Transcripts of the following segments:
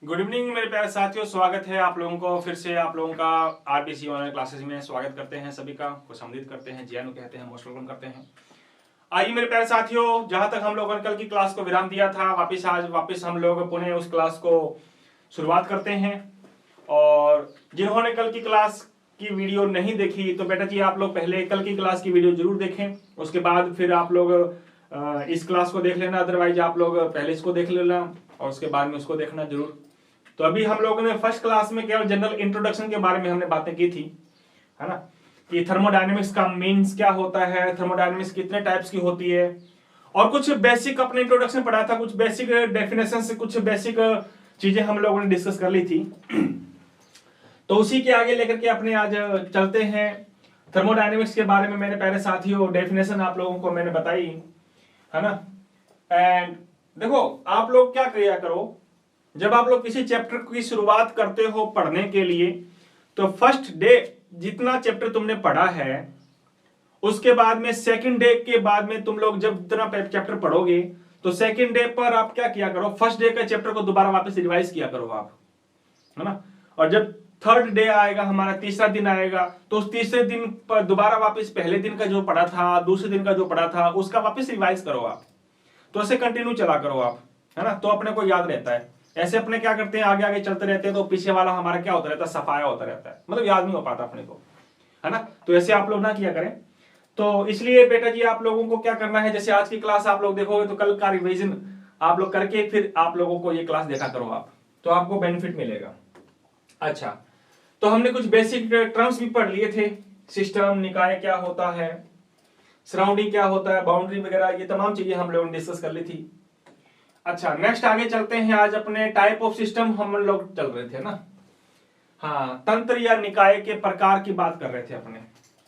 Good evening मेरे प्यारे साथियों, स्वागत है आप लोगों को फिर से आप लोगों का आरबीसी ऑनलाइन क्लासेस में। स्वागत करते हैं सभी का, खुशामदीद करते हैं, जियानु कहते हैं, मोस्ट वेलकम करते हैं। आइए मेरे प्यारे साथियों, जहां तक हम लोगों ने कल की क्लास को विराम दिया था, वापिस हम लोग पुनः उस क्लास को शुरुआत करते हैं। और जिन्होंने कल की क्लास की वीडियो नहीं देखी तो बेटा जी आप लोग पहले कल की क्लास की वीडियो जरूर देखें, उसके बाद फिर आप लोग इस क्लास को देख लेना। अदरवाइज आप लोग पहले इसको देख लेना और उसके बाद में उसको देखना जरूर। तो अभी हम लोगों ने फर्स्ट क्लास में केवल जनरल इंट्रोडक्शन के बारे में हमने बातें की थी, है ना, कि थर्मोडायनेमिक्स का मीन्स क्या होता है, थर्मोडायनेमिक्स कितने टाइप्स की होती है, और कुछ बेसिक अपने इंट्रोडक्शन पढ़ा था, कुछ बेसिक डेफिनेशन से कुछ बेसिक चीजें हम लोगों ने डिस्कस कर ली थी। तो उसी के आगे लेकर के अपने आज चलते हैं। थर्मोडायनेमिक्स के बारे में मेरे प्यारे साथियों डेफिनेशन आप लोगों को मैंने बताई, है ना। एंड देखो आप लोग क्या किया करो, जब आप लोग किसी चैप्टर की शुरुआत करते हो पढ़ने के लिए, तो फर्स्ट डे जितना चैप्टर तुमने पढ़ा है उसके बाद में सेकंड डे के बाद में तुम लोग जब इतना चैप्टर पढ़ोगे तो सेकंड डे पर आप क्या किया करो, फर्स्ट डे के चैप्टर को दोबारा वापस रिवाइज किया करो आप, है ना। और जब थर्ड डे आएगा, हमारा तीसरा दिन आएगा, तो उस तीसरे दिन पर दोबारा वापस पहले दिन का जो पढ़ा था, दूसरे दिन का जो पढ़ा था, उसका वापस रिवाइज करो आप। तो ऐसे कंटिन्यू चला करो आप, है ना, तो अपने को याद रहता है। ऐसे अपने क्या करते हैं, आगे आगे चलते रहते हैं तो पीछे वाला हमारा क्या होता रहता है, सफाया होता रहता है, मतलब याद नहीं हो पाता अपने को, है ना। तो ऐसे आप लोग ना किया करें। तो इसलिए बेटा जी आप लोगों को क्या करना है, जैसे आज की क्लास आप लोग देखोगे तो कल का रिवीजन आप लोग करके फिर आप लोगों को ये क्लास देखा करो आप, तो आपको बेनिफिट मिलेगा। अच्छा, तो हमने कुछ बेसिक टर्म्स भी पढ़ लिए थे, सिस्टम, निकाय क्या होता है, सराउंडिंग क्या होता है, बाउंड्री वगैरह, ये तमाम चीजें हम लोगों ने डिस्कस कर ली थी। अच्छा, नेक्स्ट आगे चलते हैं। आज अपने टाइप ऑफ सिस्टम हम लोग चल रहे थे ना, हाँ, तंत्र या निकाय के प्रकार की बात कर रहे थे अपने।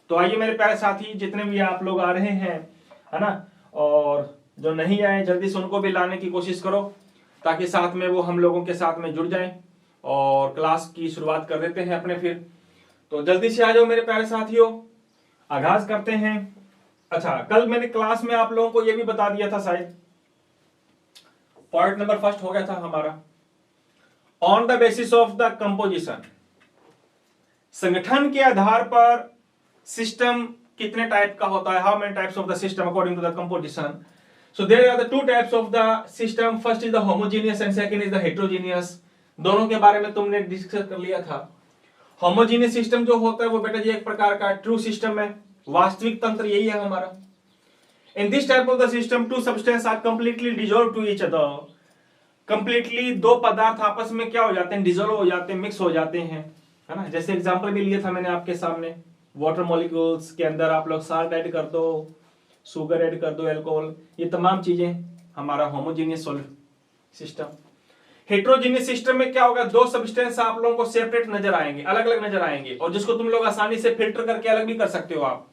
तो आइए मेरे प्यारे साथी, जितने भी आप लोग आ रहे हैं, है ना, और जो नहीं आए जल्दी से उनको भी लाने की कोशिश करो, ताकि साथ में वो हम लोगों के साथ में जुड़ जाएं और क्लास की शुरुआत कर देते हैं अपने फिर। तो जल्दी से आ जाओ मेरे प्यारे साथियों, आगाज करते हैं। अच्छा, कल मैंने क्लास में आप लोगों को यह भी बता दिया था, शायद पॉइंट नंबर फर्स्ट हो गया था हमारा, on the basis of the composition, संगठन के आधार पर सिस्टम कितने टाइप का होता है, how many types of the system according to the composition. So there are the two types of the system, first is the homogeneous and second is the heterogeneous. दोनों के बारे में तुमने डिस्कस कर लिया था। होमोजेनियस सिस्टम जो होता है वो बेटा जी एक प्रकार का ट्रू सिस्टम है, वास्तविक तंत्र यही है हमारा। In this type of the system, two substances are completely dissolved to each other. Completely दो पदार्थ आपस में क्या हो जाते हैं, डिजोल्व हो जाते हैं, मिक्स हो जाते हैं, है ना। जैसे एग्जांपल भी लिया था मैंने आपके सामने, वाटर मॉलिक्यूल्स के अंदर आप लोग साल्ट ऐड कर दो, शुगर ऐड कर दो, अल्कोहल, ये तमाम चीजें हमारा होमोजेनियस सिस्टम। हेट्रोजेनियस सिस्टम में क्या होगा, दो सब्सटेंस आप लोगों को सेपरेट नजर आएंगे, अलग अलग नजर आएंगे, और जिसको तुम लोग आसानी से फिल्टर करके अलग भी कर सकते हो आप,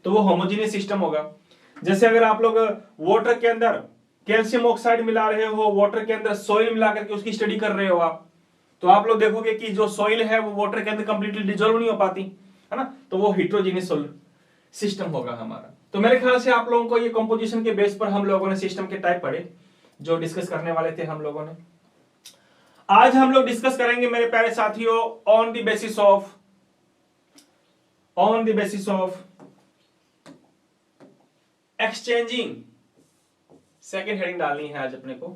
तो वो होमोजेनियस सिस्टम होगा। जैसे अगर आप लोग वाटर के अंदर कैल्शियम ऑक्साइड मिला रहे हो, वाटर के अंदर सॉइल मिला करके उसकी स्टडी कर रहे हो आप, तो आप लोग देखोगे कि जो सॉइल है वो वाटर के अंदर कंप्लीटली डिजोल्व नहीं हो पाती, है ना, तो वो हेट्रोजेनियस सिस्टम होगा हमारा। तो मेरे ख्याल से आप लोगों को ये कंपोजिशन के बेस पर हम लोगों ने सिस्टम के टाइप पढ़े जो डिस्कस करने वाले थे हम लोगों ने। आज हम लोग डिस्कस करेंगे मेरे प्यारे साथियों on the basis of exchanging, second heading डालनी है आज अपने को,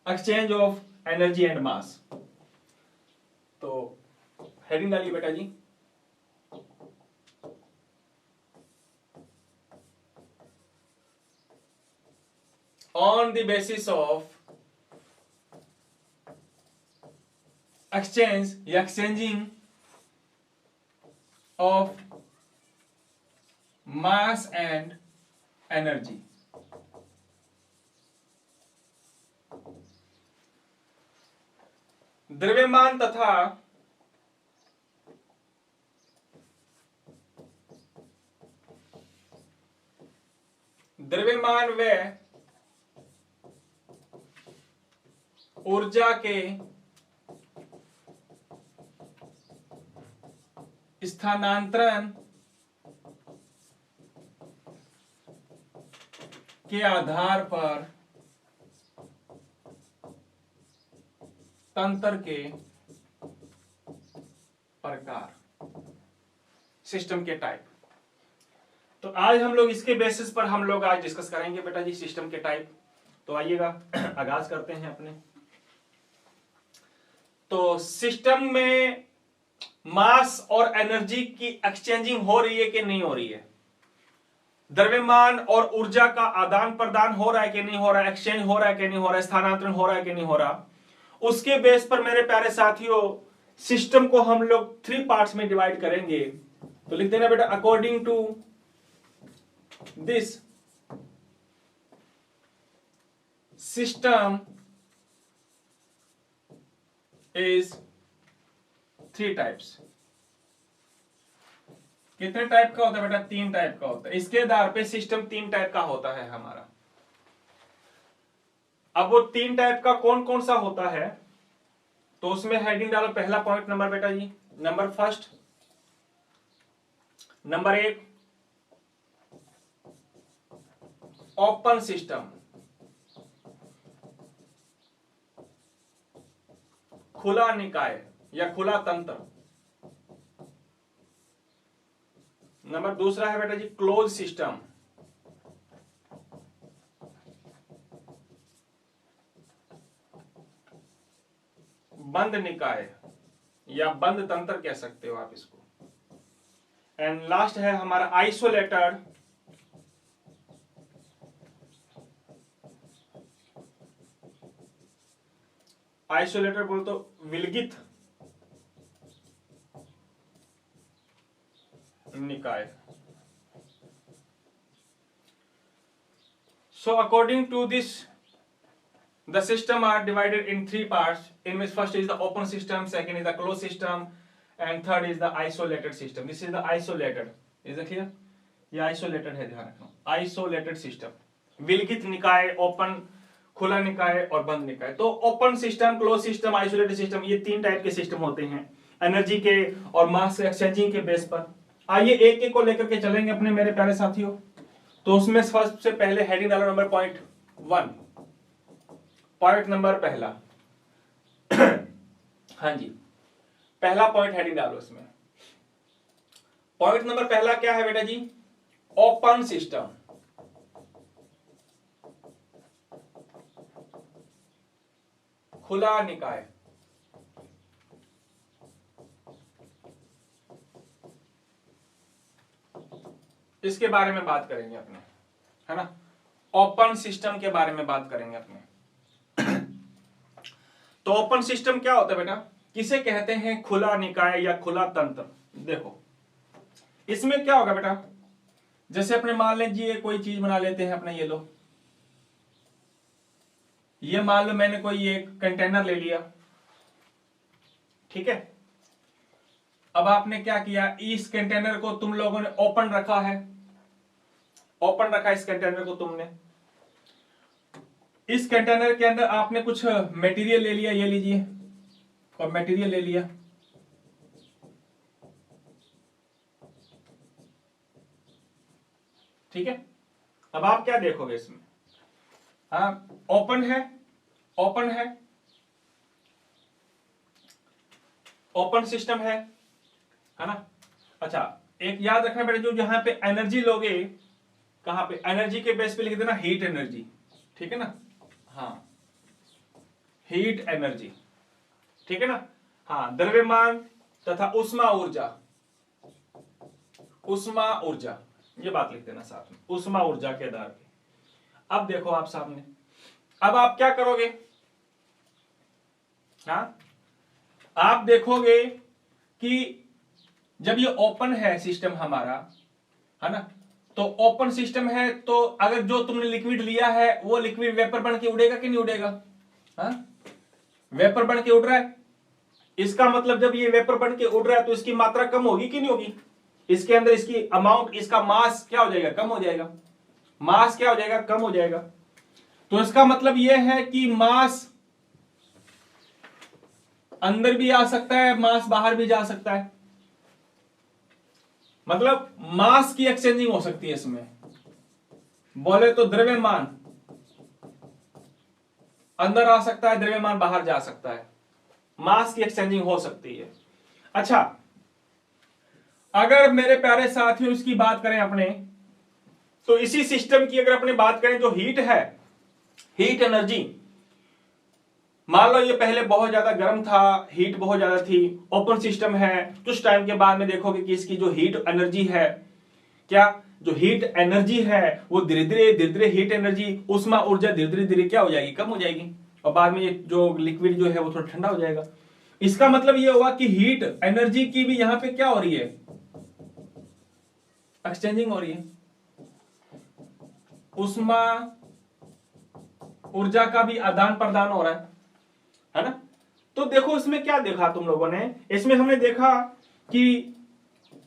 exchange of energy and mass. तो हेडिंग डालिए बेटा जी, on the basis of exchanging of mass and energy. द्रव्यमान तथा द्रव्यमान व ऊर्जा के स्थानांतरण के आधार पर तंत्र के प्रकार, सिस्टम के टाइप। तो आज हम लोग इसके बेसिस पर हम लोग आज डिस्कस करेंगे बेटा जी सिस्टम के टाइप। तो आइएगा आगाज करते हैं अपने। तो सिस्टम में मास और एनर्जी की एक्सचेंजिंग हो रही है कि नहीं हो रही है, द्रव्यमान और ऊर्जा का आदान प्रदान हो रहा है कि नहीं हो रहा है, एक्सचेंज हो रहा है कि नहीं हो रहा है, स्थानांतरण हो रहा है कि नहीं हो रहा, उसके बेस पर मेरे प्यारे साथियों सिस्टम को हम लोग 3 पार्ट्स में डिवाइड करेंगे। तो लिख देना बेटा, according to this system is 3 types. कितने टाइप का होता है बेटा? 3 टाइप का होता है। इसके आधार पे सिस्टम 3 टाइप का होता है हमारा। अब वो 3 टाइप का कौन कौन सा होता है, तो उसमें हेडिंग डालो। पहला पॉइंट नंबर बेटा जी, number first, number 1 open system, खुला निकाय या खुला तंत्र। नंबर दूसरा है बेटा जी क्लोज सिस्टम, बंद निकाय या बंद तंत्र कह सकते हो आप इसको। एंड लास्ट है हमारा आइसोलेटेड आइसोलेटेड बोल तो विलगित निकाय। So according to this, the system are divided in 3 parts, in which first is the open system, second is the closed system, and third is the isolated system. This is the isolated. Is it clear? ये isolated है, ध्यान रखना। Isolated system, विलगित निकाय, open खुला निकाय और बंद निकाय। तो open system, close system, isolated system, ये 3 टाइप के सिस्टम होते हैं एनर्जी के और मास एक्सचेंजिंग के बेस पर। आइए एक एक को लेकर के चलेंगे अपने मेरे प्यारे साथियों। तो उसमें फर्स्ट से पहले हेडिंग डालो नंबर पॉइंट 1, पॉइंट नंबर पहला हाँ जी, पहला पॉइंट हेडिंग डालो इसमें। पॉइंट नंबर पहला क्या है बेटा जी? ओपन सिस्टम, खुला निकाय। इसके बारे में बात करेंगे अपने, है ना। ओपन सिस्टम के बारे में बात करेंगे अपने। तो ओपन सिस्टम क्या होता है बेटा? किसे कहते हैं खुला निकाय या खुला तंत्र। देखो इसमें क्या होगा बेटा, जैसे अपने मान लीजिए कोई चीज बना लेते हैं अपने, ये लो, ये मान लो मैंने कोई एक कंटेनर ले लिया, ठीक है। अब आपने क्या किया, इस कंटेनर को तुम लोगों ने ओपन रखा है, ओपन रखा इस कंटेनर को तुमने। इस कंटेनर के अंदर आपने कुछ मटेरियल ले लिया, ये लीजिए, और मटेरियल ले लिया, ठीक है। अब आप क्या देखोगे इसमें, हाँ ओपन है, ओपन है, ओपन सिस्टम है ना। अच्छा एक याद रखना बेटा, जो जहां पे एनर्जी लोगे, कहां पे एनर्जी के बेस पे लिख देना हीट एनर्जी, ठीक है ना। हाँ हीट एनर्जी, ठीक है ना। हाँ द्रव्यमान तथा उष्मा ऊर्जा, उष्मा ऊर्जा, ये बात लिख देना साथ में, उष्मा ऊर्जा के आधार पे। अब देखो आप सामने, अब आप क्या करोगे, हाँ आप देखोगे कि जब ये ओपन है सिस्टम हमारा, है ना, तो ओपन सिस्टम है, तो अगर जो तुमने लिक्विड लिया है वो लिक्विड वेपर बन के उड़ेगा कि नहीं उड़ेगा? हाँ वेपर बन के उड़ रहा है, इसका मतलब जब ये वेपर बन के उड़ रहा है तो इसकी मात्रा कम होगी कि नहीं होगी? इसके अंदर इसकी अमाउंट, इसका मास क्या हो जाएगा? कम हो जाएगा। मास क्या हो जाएगा? कम हो जाएगा। तो इसका मतलब यह है कि मास अंदर भी आ सकता है, मास बाहर भी जा सकता है, मतलब मास की एक्सचेंजिंग हो सकती है इसमें। बोले तो द्रव्यमान अंदर आ सकता है, द्रव्यमान बाहर जा सकता है, मास की एक्सचेंजिंग हो सकती है। अच्छा, अगर मेरे प्यारे साथियों इसकी बात करें अपने, तो इसी सिस्टम की अगर अपने बात करें, जो हीट है, हीट एनर्जी, मान लो ये पहले बहुत ज्यादा गर्म था, हीट बहुत ज्यादा थी, ओपन सिस्टम है, कुछ टाइम के बाद में देखोगे कि इसकी जो हीट एनर्जी है, क्या जो हीट एनर्जी है वो धीरे धीरे हीट एनर्जी, उष्मा ऊर्जा धीरे धीरे क्या हो जाएगी, कम हो जाएगी, और बाद में ये जो लिक्विड जो है वो थोड़ा ठंडा हो जाएगा। इसका मतलब ये हुआ कि हीट एनर्जी की भी यहां पे क्या हो रही है, एक्सचेंजिंग हो रही है, उष्मा ऊर्जा का भी आदान प्रदान हो रहा है ना। तो देखो इसमें क्या देखा तुम लोगों ने, इसमें हमने देखा कि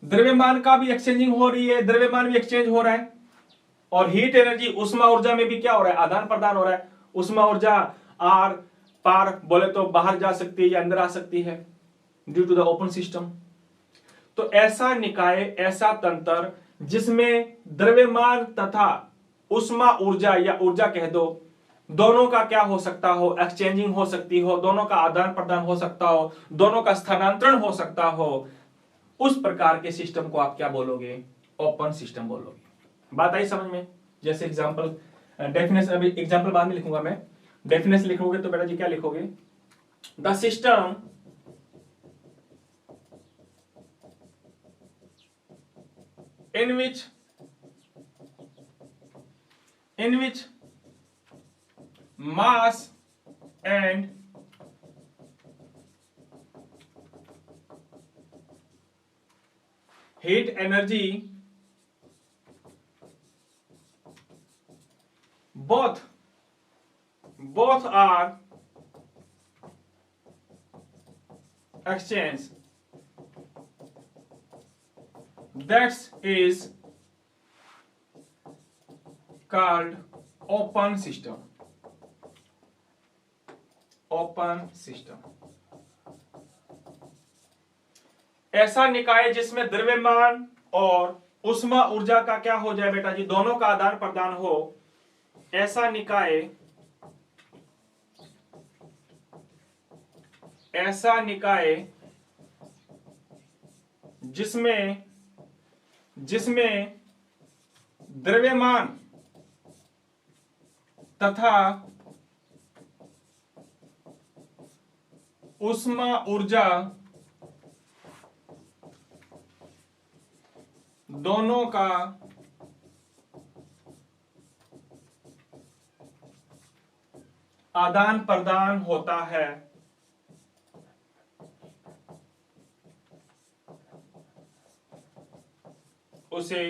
द्रव्यमान का भी एक्सचेंजिंग हो रही है, द्रव्यमान भी एक्सचेंज हो रहा है, और हीट एनर्जी उष्मा ऊर्जा में भी क्या हो रहा है, आदान प्रदान हो रहा है। उष्मा ऊर्जा आर पार बोले तो बाहर जा सकती है या अंदर आ सकती है due to the open system. तो ऐसा निकाय, ऐसा तंत्र जिसमें द्रव्यमान तथा उष्मा ऊर्जा या ऊर्जा कह दो, दोनों का क्या हो सकता हो, एक्सचेंजिंग हो सकती हो, दोनों का आदान प्रदान हो सकता हो, दोनों का स्थानांतरण हो सकता हो, उस प्रकार के सिस्टम को आप क्या बोलोगे, ओपन सिस्टम बोलोगे। बात आई समझ में। जैसे एग्जांपल, डेफिनेशन, अभी एग्जांपल बाद में लिखूंगा मैं, डेफिनेशन लिखोगे तो बेटा जी क्या लिखोगे, the system in which mass and heat energy both are exchanged, that is called open system. Open system ऐसा निकाय जिसमें द्रव्यमान और उष्मा ऊर्जा का क्या हो जाए बेटा जी, दोनों का आदान प्रदान हो, ऐसा निकाय, ऐसा निकाय जिसमें द्रव्यमान तथा उष्मा ऊर्जा दोनों का आदान प्रदान होता है, उसे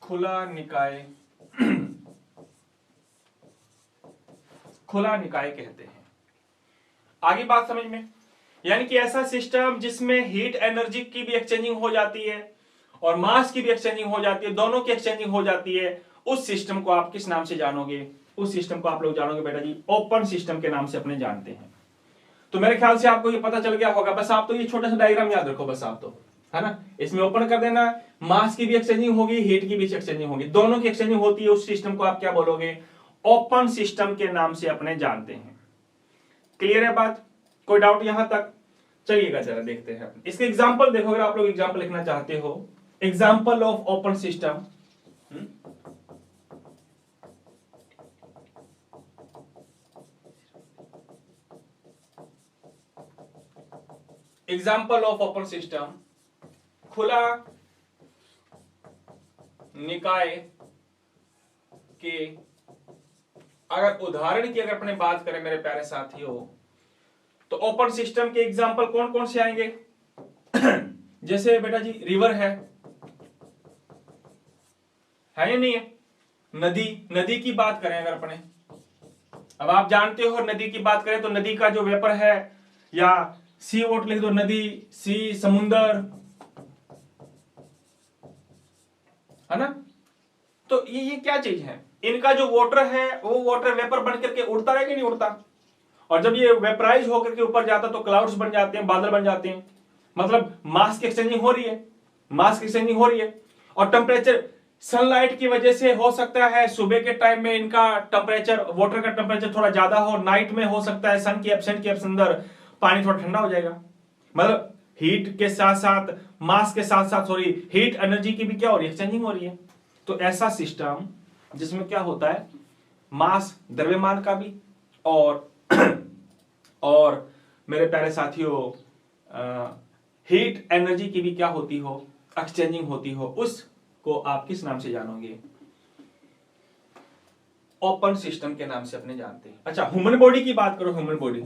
खुला निकाय खुला निकाय कहते हैं। आगे बात समझ में, यानी कि ऐसा सिस्टम जिसमें हीट एनर्जी की भी एक्सचेंजिंग हो जाती है और मास की भी एक्सचेंजिंग हो जाती है, दोनों की एक्सचेंजिंग हो जाती है, उस सिस्टम को आप किस नाम से जानोगे, उस सिस्टम को आप लोग जानोगे बेटा जी ओपन सिस्टम के नाम से अपने जानते हैं। तो मेरे ख्याल से आपको ये पता चल गया होगा। बस आप तो ये छोटा सा डायग्राम याद रखो, बस आप तो, है ना, इसमें ओपन कर देना, मास की भी एक्सचेंजिंग होगी, हीट की भी एक्सचेंजिंग होगी, दोनों की एक्सचेंजिंग होती है, उस सिस्टम को आप क्या बोलोगे, ओपन सिस्टम के नाम से अपने जानते हैं। क्लियर है बात, कोई डाउट यहां तक? चलिएगा जरा देखते हैं इसके एग्जांपल। देखो अगर आप लोग एग्जांपल लिखना चाहते हो, example of open system, example of open system, खुला निकाय के अगर उदाहरण की अगर अपने बात करें मेरे प्यारे साथियों, तो ओपन सिस्टम के एग्जांपल कौन कौन से आएंगे जैसे बेटा जी रिवर है या नहीं है, नदी की बात करें अगर अपने, अब आप जानते हो नदी की बात करें तो नदी का जो वेपर है, या सी वोट लिख दो, नदी, सी, समुंदर, है ना। तो ये क्या चीज है, इनका जो वाटर है वो वाटर वेपर बन करके उड़ता है कि नहीं उड़ता, और जब ये वेपराइज होकर के ऊपर जाता तो क्लाउड्स बन जाते हैं, बादल बन जाते हैं, मतलब मास की एक्सचेंजिंग हो रही है, मास की एक्सचेंजिंग हो रही है। और टेम्परेचर सनलाइट की वजह से हो सकता है सुबह के टाइम में इनका टेम्परेचर, वाटर का टेम्परेचर थोड़ा ज्यादा हो, नाइट में हो सकता है सन की एब्सेंट के अंदर पानी थोड़ा ठंडा हो जाएगा। मतलब हीट के साथ साथ, मास के साथ साथ, सॉरी, हीट एनर्जी की भी क्या हो रही है, एक्सचेंजिंग हो रही है। तो ऐसा सिस्टम जिसमें क्या होता है, मास द्रव्यमान का भी और और मेरे प्यारे साथियों हीट एनर्जी की भी क्या होती हो, एक्सचेंजिंग होती हो, उसको आप किस नाम से जानोगे, ओपन सिस्टम के नाम से अपने जानते हैं। अच्छा, ह्यूमन बॉडी की बात करो, ह्यूमन बॉडी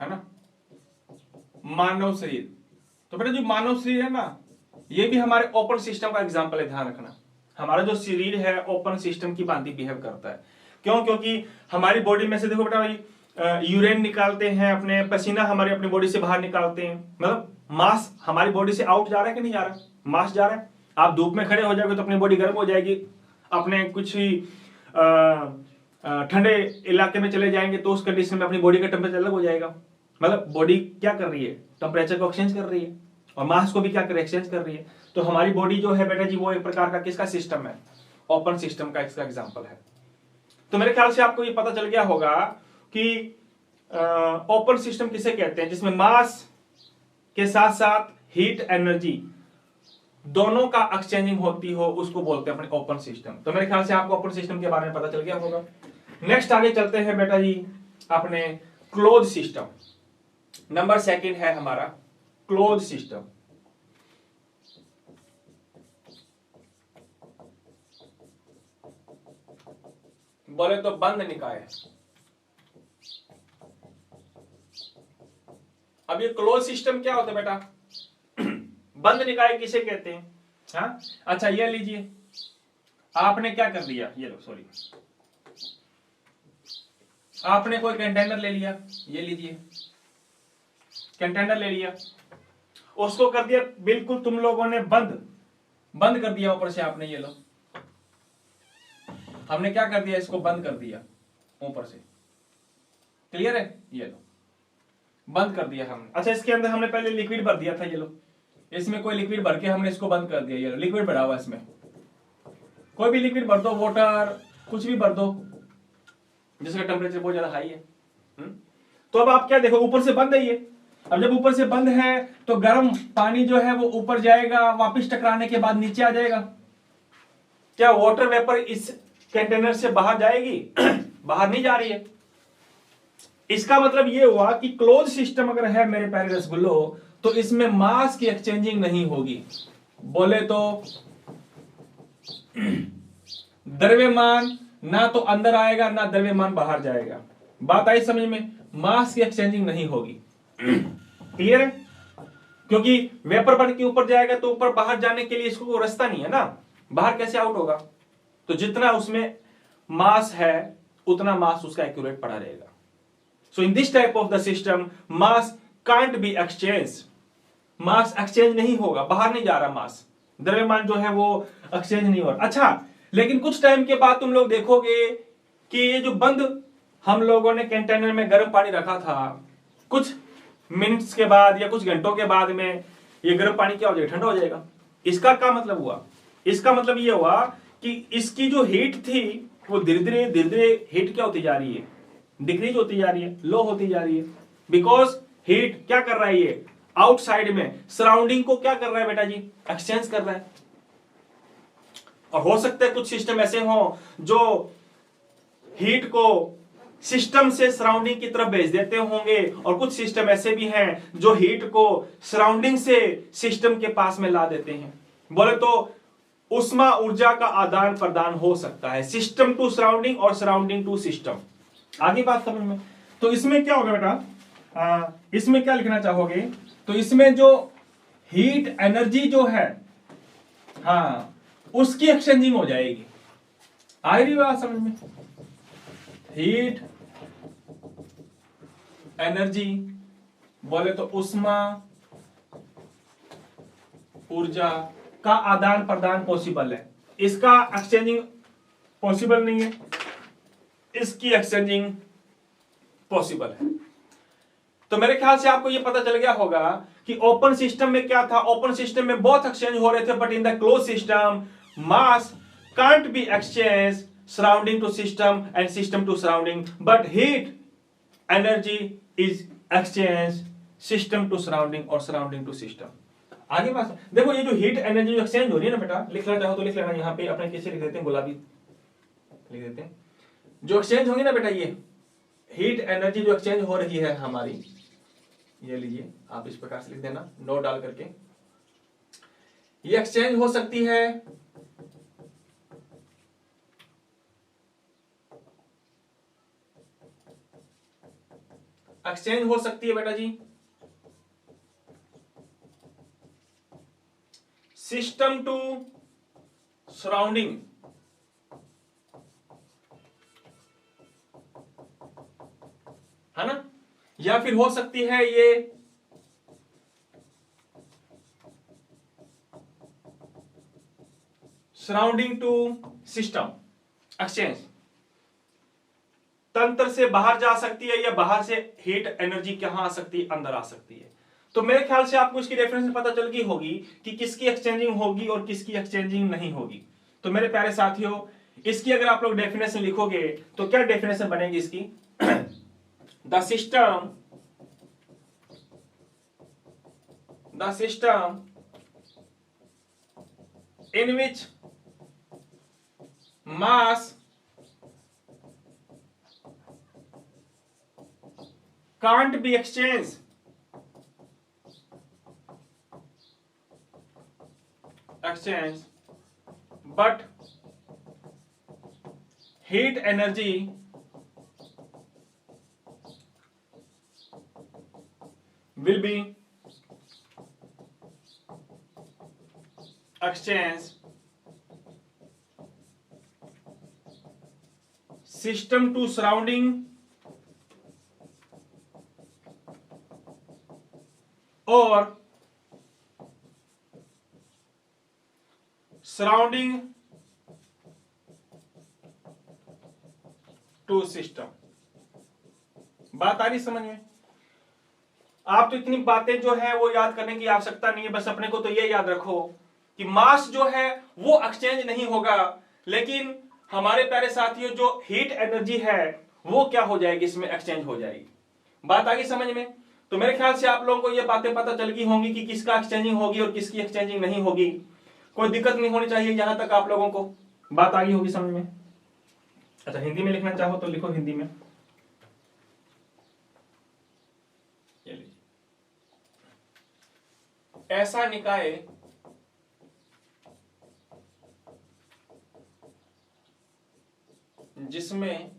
है ना, मानव शरीर। तो बेटा जो मानव शरीर है ना, ये भी हमारे ओपन सिस्टम का एग्जांपल है, ध्यान रखना। हमारा जो शरीर है ओपन सिस्टम की भांति बिहेव करता है। क्यों? क्योंकि हमारी बॉडी में से देखो बेटा भाई, यूरिन निकालते हैं, अपने पसीना हमारी अपनी बॉडी से बाहर निकालते हैं। मतलब मास हमारी बॉडी से आउट जा रहा है कि नहीं जा रहा, मास जा रहा है। आप धूप में खड़े हो जाओगे तो अपनी बॉडी गर्म हो जाएगी, अपने कुछ ही ठंडे इलाके में चले जाएंगे तो उस कंडीशन में अपनी बॉडी का टेम्परेचर अलग हो जाएगा। मतलब बॉडी क्या कर रही है, टेम्परेचर को एक्सचेंज कर रही है, और मास को भी क्या कर रही है, एक्सचेंज कर रही है। तो हमारी बॉडी जो है बेटा जी, वो एक प्रकार का किसका सिस्टम है, ओपन सिस्टम का इसका एग्जांपल है। तो मेरे ख्याल से आपको ये पता चल गया होगा कि ओपन सिस्टम किसे कहते हैं, जिसमें मास के साथ साथ हीट एनर्जी दोनों का एक्सचेंजिंग होती हो, उसको बोलते हैं अपने ओपन सिस्टम। तो मेरे ख्याल से आपको ओपन सिस्टम के बारे में पता चल गया होगा। नेक्स्ट आगे चलते हैं बेटा जी अपने क्लोज सिस्टम। नंबर सेकंड है हमारा क्लोज सिस्टम। बोले तो बंद निकाय। अब ये क्लोज सिस्टम क्या होता है बेटा, बंद निकाय किसे कहते हैं? हाँ, अच्छा ये लीजिए, आपने क्या कर लिया, ये लो, सॉरी, आपने कोई कंटेनर ले लिया, ये लीजिए कंटेनर ले लिया, उसको कर दिया बिल्कुल तुम लोगों ने बंद कर दिया ऊपर से आपने, ये लो, हमने क्या कर दिया, इसको बंद कर दिया ऊपर से, क्लियर है, ये लो बंद कर दिया हमने। अच्छा, इसके अंदर हमने पहले लिक्विड भर दिया था, ये लो, इसमें कोई लिक्विड भर के हमने इसको बंद कर दिया, ये लो लिक्विड भरा हुआ, इसमें कोई भी लिक्विड भर दो, वाटर कुछ भी भर दो जिसका टेम्परेचर बहुत ज्यादा हाई है। तो अब आप क्या देखो, ऊपर से बंद है ये। अब जब ऊपर से बंद है तो गर्म पानी जो है वो ऊपर जाएगा, वापस टकराने के बाद नीचे आ जाएगा। क्या वाटर वेपर इस कंटेनर से बाहर जाएगी? बाहर नहीं जा रही है। इसका मतलब ये हुआ कि क्लोज सिस्टम अगर है मेरे प्यारे रसगुल्लो, तो इसमें मास की एक्सचेंजिंग नहीं होगी। बोले तो द्रव्यमान ना तो अंदर आएगा ना द्रव्यमान बाहर जाएगा। बात आई समझ में? मास की एक्सचेंजिंग नहीं होगी। क्लियर है? क्योंकि वेपर बन के ऊपर जाएगा तो ऊपर बाहर जाने के लिए इसको कोई रास्ता नहीं है ना, बाहर कैसे आउट होगा? तो जितना उसमें मास है उतना मास उसका एक्यूरेट पड़ा रहेगा। So in this type of the system mass can't be exchange. Mass exchange नहीं होगा, बाहर नहीं जा रहा मास, द्रव्यमान जो है वो एक्सचेंज नहीं हो रहा। अच्छा, लेकिन कुछ टाइम के बाद तुम लोग देखोगे कि ये जो बंद हम लोगों ने कंटेनर में गर्म पानी रखा था, कुछ मिनट्स के बाद या कुछ घंटों के बाद में ये गर्म पानी क्या हो जाएगा, ठंडा हो जाएगा। इसका क्या मतलब हुआ? इसका मतलब ये हुआ कि इसकी जो हीट थी वो धीरे धीरे हीट क्या होती जा रही है, डिक्रीज होती जा रही है, लो होती जा रही है। बिकॉज हीट क्या कर रहा है, ये आउटसाइड में सराउंडिंग को क्या कर रहा है बेटा जी, एक्सचेंज कर रहा है। और हो सकता है कुछ सिस्टम ऐसे हो जो हीट को सिस्टम से सराउंडिंग की तरफ भेज देते होंगे, और कुछ सिस्टम ऐसे भी हैं जो हीट को सराउंडिंग से सिस्टम के पास में ला देते हैं। बोले तो उष्मा ऊर्जा का आदान प्रदान हो सकता है, सिस्टम टू सराउंडिंग और सराउंडिंग टू सिस्टम। आगे बात समझ में? तो इसमें क्या होगा बेटा, इसमें क्या लिखना चाहोगे? तो इसमें जो हीट एनर्जी जो है, हाँ, उसकी एक्सचेंजिंग हो जाएगी। आ रही बात समझ में? हीट एनर्जी बोले तो उष्मा ऊर्जा का आदान प्रदान पॉसिबल है, इसका एक्सचेंजिंग पॉसिबल नहीं है, इसकी एक्सचेंजिंग पॉसिबल है। तो मेरे ख्याल से आपको ये पता चल गया होगा कि ओपन सिस्टम में क्या था। ओपन सिस्टम में बोथ एक्सचेंज हो रहे थे, but in the close system mass can't be exchange surrounding to system and system to surrounding, but heat energy is exchange system to surrounding और सराउंडिंग टू सिस्टम। आगे बात देखो, ये जो हीट एनर्जी जो एक्सचेंज हो रही है ना बेटा, लिखना चाहो तो लिख लेना, यहाँ पे अपने कैसे लिख देते हैं, गुलाबी लिख देते हैं। जो एक्सचेंज होगी ना बेटा, ये हीट एनर्जी जो एक्सचेंज हो रही है हमारी, ये लीजिए आप इस प्रकार से लिख देना नोट डाल करके। ये एक्सचेंज हो सकती है बेटा जी सिस्टम टू सराउंडिंग, है ना, या फिर हो सकती है ये सराउंडिंग टू सिस्टम एक्सचेंज। तंत्र से बाहर जा सकती है या बाहर से हीट एनर्जी कहां आ सकती है, अंदर आ सकती है। तो मेरे ख्याल से आपको इसकी डेफिनेशन पता चल गई होगी कि किसकी एक्सचेंजिंग होगी और किसकी एक्सचेंजिंग नहीं होगी। तो मेरे प्यारे साथियों, इसकी अगर आप लोग डेफिनेशन लिखोगे तो क्या डेफिनेशन बनेगी इसकी? The system in which mass can't be exchanged but heat energy will be exchanged system to surrounding और सराउंडिंग टू सिस्टम। बात आ रही समझ में? आप तो इतनी बातें जो है वो याद करने की आवश्यकता नहीं है, बस अपने को तो ये याद रखो कि मास जो है वो एक्सचेंज नहीं होगा, लेकिन हमारे प्यारे साथियों जो हीट एनर्जी है वो क्या हो जाएगी, इसमें एक्सचेंज हो जाएगी। बात आ गई समझ में? तो मेरे ख्याल से आप लोगों को ये बातें पता चल गई होंगी कि किसका एक्सचेंजिंग होगी और किसकी एक्सचेंजिंग नहीं होगी। कोई दिक्कत नहीं होनी चाहिए, यहां तक आप लोगों को बात आ गई होगी समझ में। अच्छा, हिंदी में लिखना चाहो तो लिखो हिंदी में। ऐसा निकाय जिसमें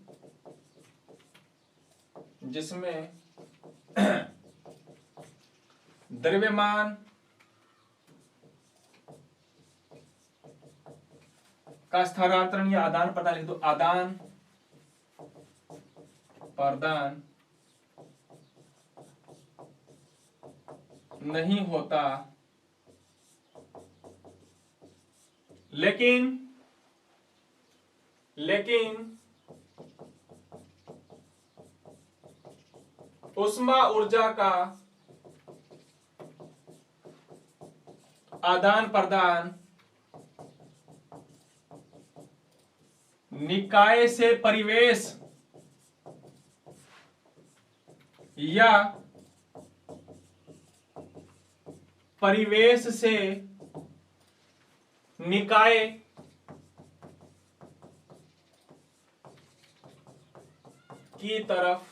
द्रव्यमान का स्थानांतरण या आदान प्रदान लिख दो, आदान प्रदान नहीं होता, लेकिन उष्मा ऊर्जा का आदान प्रदान निकाय से परिवेश या परिवेश से निकाय की तरफ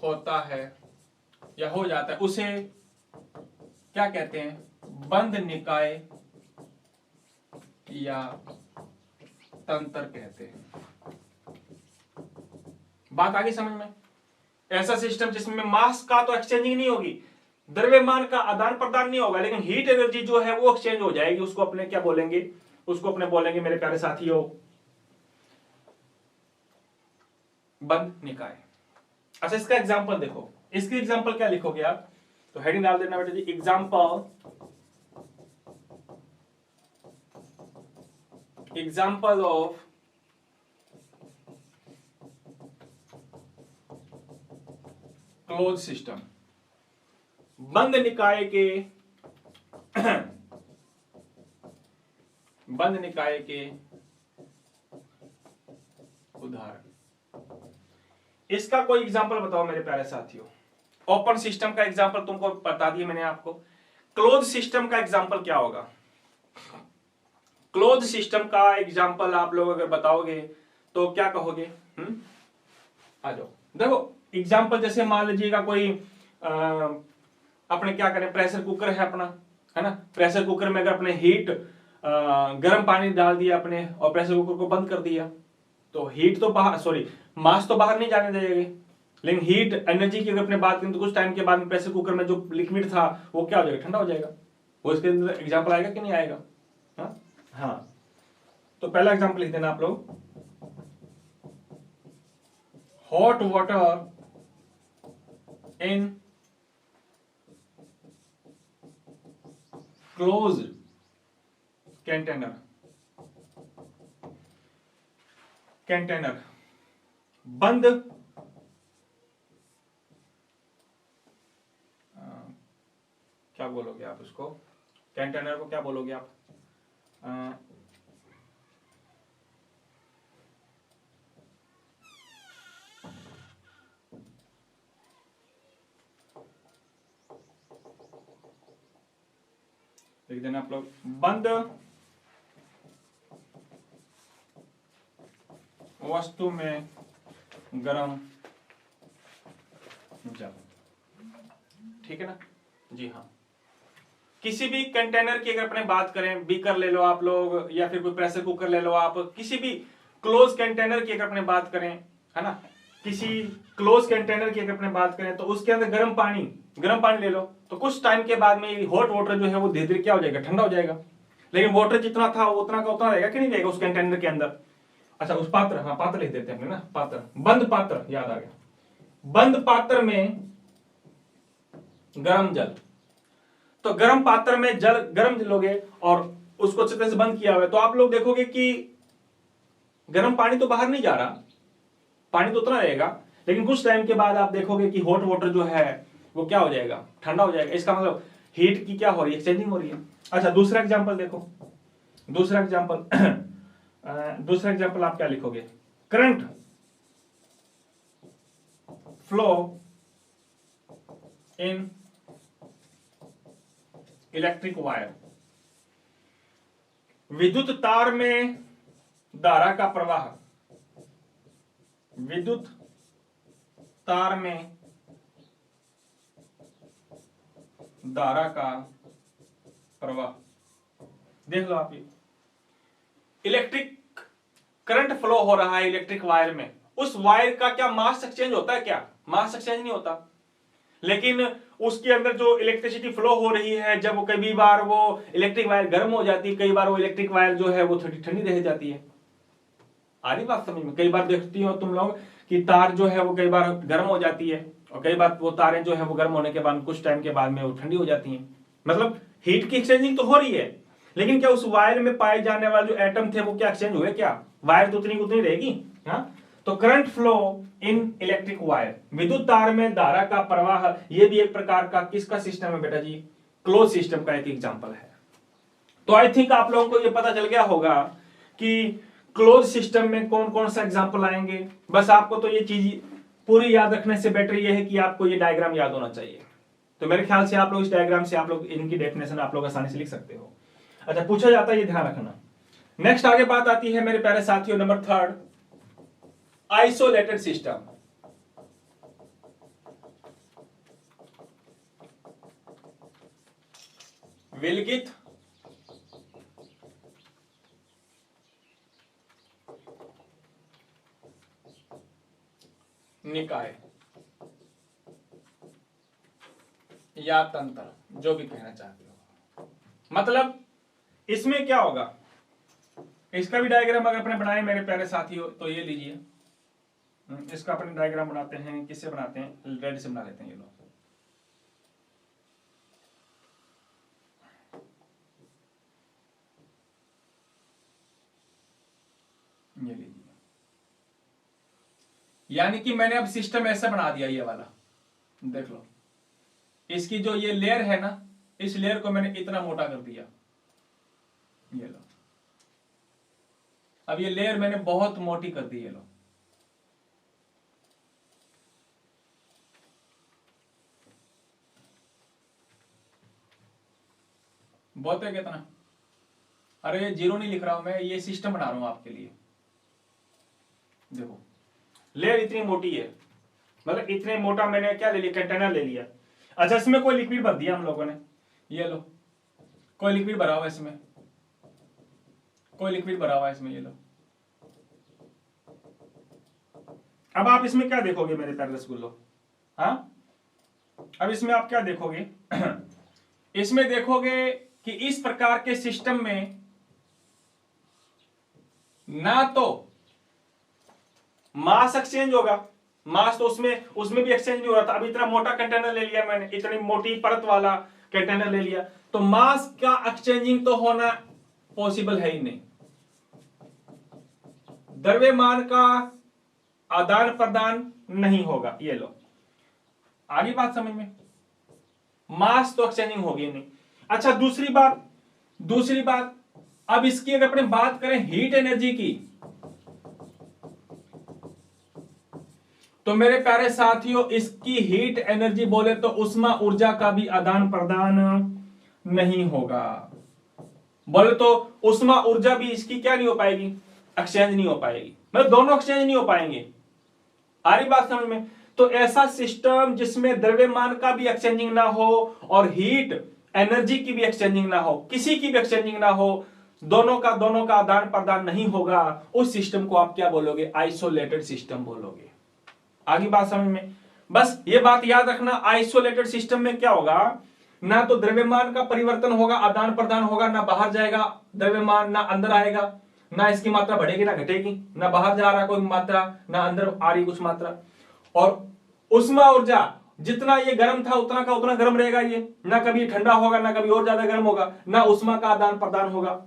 होता है या हो जाता है, उसे क्या कहते हैं? बंद निकाय या तंत्र कहते हैं। बात आगे समझ में? ऐसा सिस्टम जिसमें मास का तो एक्सचेंजिंग नहीं होगी, द्रव्यमान का आदान प्रदान नहीं होगा, लेकिन हीट एनर्जी जो है वो एक्सचेंज हो जाएगी। उसको अपने क्या बोलेंगे? उसको अपने बोलेंगे मेरे प्यारे साथियों बंद निकाय। अच्छा, इसका एग्जांपल देखो, इसकी एग्जांपल क्या लिखोगे आप? तो हेडिंग डाल देना बेटा जी, एग्जांपल ऑफ क्लोज सिस्टम, बंद निकाय के बंद निकाय के उदाहरण। इसका कोई एग्जांपल बताओ मेरे प्यारे साथियों। ओपन सिस्टम का एग्जांपल तुमको बता दिया मैंने आपको। क्लोज सिस्टम का एग्जांपल क्या होगा? क्लोज सिस्टम का एग्जांपल आप लोग अगर बताओगे तो क्या कहोगे? आ जाओ, देखो एग्जांपल जैसे मान लीजिएगा कोई अपने क्या करें, प्रेशर कुकर है अपना, है ना। प्रेशर कुकर में अगर अपने हीट गर्म पानी डाल दिया अपने और प्रेशर कुकर को बंद कर दिया, तो हीट तो बाहर, सॉरी मास तो बाहर नहीं जाने देंगे, लेकिन हीट एनर्जी की अगर अपने बात करें तो कुछ टाइम के बाद में प्रेशर कुकर में जो लिक्विड था वो क्या हो जाएगा? ठंडा हो जाएगा। वो इसके अंदर एग्जांपल आएगा कि नहीं आएगा? हाँ, तो पहला एग्जांपल लिख देना आप लोग। Hot water in close container, container बंद क्या बोलोगे आप उसको? कंटेनर को क्या बोलोगे आप? लिख देना आप लोग, बंद वस्तु में गरम जल, ठीक है ना जी। हाँ, किसी भी कंटेनर की अगर अपने बात करें, बीकर ले लो आप लोग या फिर कोई प्रेशर कुकर ले लो आप, किसी भी क्लोज कंटेनर की अगर अपने बात करें, है ना, किसी क्लोज कंटेनर की अगर अपने बात करें तो उसके अंदर गर्म पानी ले लो, तो कुछ टाइम के बाद में हॉट वाटर जो है वो धीरे धीरे क्या हो जाएगा? ठंडा हो जाएगा। लेकिन वाटर जितना था उतना का उतना रहेगा कि नहीं रहेगा उस कंटेनर के अंदर? अच्छा, उस पात्र, हाँ पात्र लिख देते हैं ना, पात्र, बंद पात्र, याद आ गया, बंद पात्र में गर्म जल। तो गर्म पात्र में जल, गर्म लोगे और उसको अच्छे तरह से बंद किया हुआ है, तो आप लोग देखोगे कि गर्म पानी तो बाहर नहीं जा रहा, पानी तो उतना रहेगा, लेकिन कुछ टाइम के बाद आप देखोगे कि हॉट वाटर जो है वो क्या हो जाएगा? ठंडा हो जाएगा। इसका मतलब हीट की क्या हो रही है? एक्सचेंजिंग हो रही है। अच्छा, दूसरा एग्जांपल देखो, दूसरा एग्जांपल आप क्या लिखोगे? Current flow in electric wire, विद्युत तार में धारा का प्रवाह, विद्युत तार में धारा का प्रवाह। देख लो आप, ये इलेक्ट्रिक करंट फ्लो हो रहा है इलेक्ट्रिक वायर में, उस वायर का क्या मास एक्सचेंज होता है? क्या मास एक्सचेंज नहीं होता, लेकिन उसके अंदर जो इलेक्ट्रिसिटी फ्लो हो रही है, जब कई बार वो इलेक्ट्रिक वायर गर्म हो जाती है, कई बार वो इलेक्ट्रिक वायर जो है वो थोड़ी ठंडी रह जाती है। आ रही बात समझ में? कई बार देखती हो तुम लोग कि तार जो है वो कई बार गर्म हो जाती है और कई बार वो तारें जो है वो गर्म होने के बाद कुछ टाइम के बाद में वो ठंडी हो जाती हैं। मतलब हीट की एक्सचेंजिंग तो हो रही है, लेकिन क्या उस वायर में पाए जाने वाले जो एटम थे वो क्या एक्सचेंज हुए? क्या वायर तो उतनी उतनी रहेगी। हाँ, तो current flow in electric wire, विद्युत तार में धारा का प्रवाह, ये भी एक प्रकार का किसका सिस्टम है बेटा जी? क्लोज सिस्टम का एक एग्जांपल है। तो आई थिंक आप लोगों को ये पता चल गया होगा कि क्लोज सिस्टम में कौन कौन सा एग्जांपल आएंगे। बस आपको तो ये चीज पूरी याद रखने से बेटर ये है कि आपको ये डायग्राम याद होना चाहिए। तो मेरे ख्याल से आप लोग इस डायग्राम से आप लोग इनकी डेफिनेशन आप लोग आसानी से लिख सकते हो। अच्छा, पूछा जाता है, ये ध्यान रखना। नेक्स्ट आगे बात आती है मेरे प्यारे साथियों, नंबर 3, आइसोलेटेड सिस्टम। विलगित निकाय या तंत्र, जो भी कहना चाहते हो। मतलब इसमें क्या होगा, इसका भी डायग्राम अगर अपने बनाए मेरे प्यारे साथियों तो ये लीजिए, इसका अपने डायग्राम बनाते हैं। किससे बनाते हैं? रेड से बना लेते हैं ये लोग। ये लीजिए, यानी कि मैंने अब सिस्टम ऐसा बना दिया ये वाला, देख लो, इसकी जो ये लेयर है ना, इस लेयर को मैंने इतना मोटा कर दिया, ये लो। अब ये लेयर मैंने बहुत मोटी कर दी, ये लो। बहुत है कितना? अरे ये जीरो नहीं लिख रहा हूं मैं, ये सिस्टम बना रहा हूं आपके लिए। देखो लेयर इतनी मोटी है, मतलब इतने मोटा मैंने क्या ले लिया, कंटेनर ले लिया। अच्छा इसमें कोई लिक्विड भर दिया हम लोगों ने, ये लो, कोई लिक्विड भरा हुआ है इसमें, कोई लिक्विड भरा हुआ है इसमें, ये लो। अब आप इसमें क्या देखोगे मेरे प्यारे रसगुल्लो? हाँ, अब इसमें आप क्या देखोगे? इसमें देखोगे कि इस प्रकार के सिस्टम में ना तो मास एक्सचेंज होगा, मास तो उसमें भी एक्सचेंज नहीं हो रहा था। अब इतना मोटा कंटेनर ले लिया मैंने, इतनी मोटी परत वाला कंटेनर ले लिया, तो मास का एक्सचेंजिंग तो होना पॉसिबल है ही नहीं। द्रव्यमान का आदान प्रदान नहीं होगा, ये लो। आगे बात समझ में? मास तो एक्सचेंजिंग होगी नहीं। अच्छा दूसरी बात, अब इसकी अगर अपने बात करें हीट एनर्जी की, तो मेरे प्यारे साथियों इसकी हीट एनर्जी बोले तो उष्मा ऊर्जा का भी आदान प्रदान नहीं होगा। बोले तो उष्मा ऊर्जा भी इसकी क्या नहीं हो पाएगी, एक्सचेंज नहीं हो पाएगी, मतलब दोनों एक्सचेंज नहीं हो पाएंगे। आ रही बात समझ में? तो ऐसा सिस्टम जिसमें द्रव्यमान का भी एक्सचेंजिंग ना हो और हीट एनर्जी की भी एक्सचेंजिंग ना हो, किसी की भी एक्सचेंजिंग ना हो, दोनों का आदान प्रदान नहीं होगा, उस सिस्टम को आप क्या बोलोगे? आइसोलेटेड सिस्टम बोलोगे। आगे बात समझ में? बस ये बात याद रखना, आइसोलेटेड सिस्टम में क्या होगा, ना तो द्रव्यमान का परिवर्तन होगा, आदान प्रदान होगा, ना बाहर जाएगा द्रव्यमान, ना अंदर आएगा, ना इसकी मात्रा बढ़ेगी ना घटेगी, ना बाहर जा रहा कोई मात्रा, ना अंदर आ रही कुछ मात्रा। और उष्मा ऊर्जा जितना ये गर्म था उतना का उतना गर्म रहेगा, ये ना कभी ठंडा होगा ना कभी और ज्यादा गर्म होगा, ना उष्मा का आदान प्रदान होगा।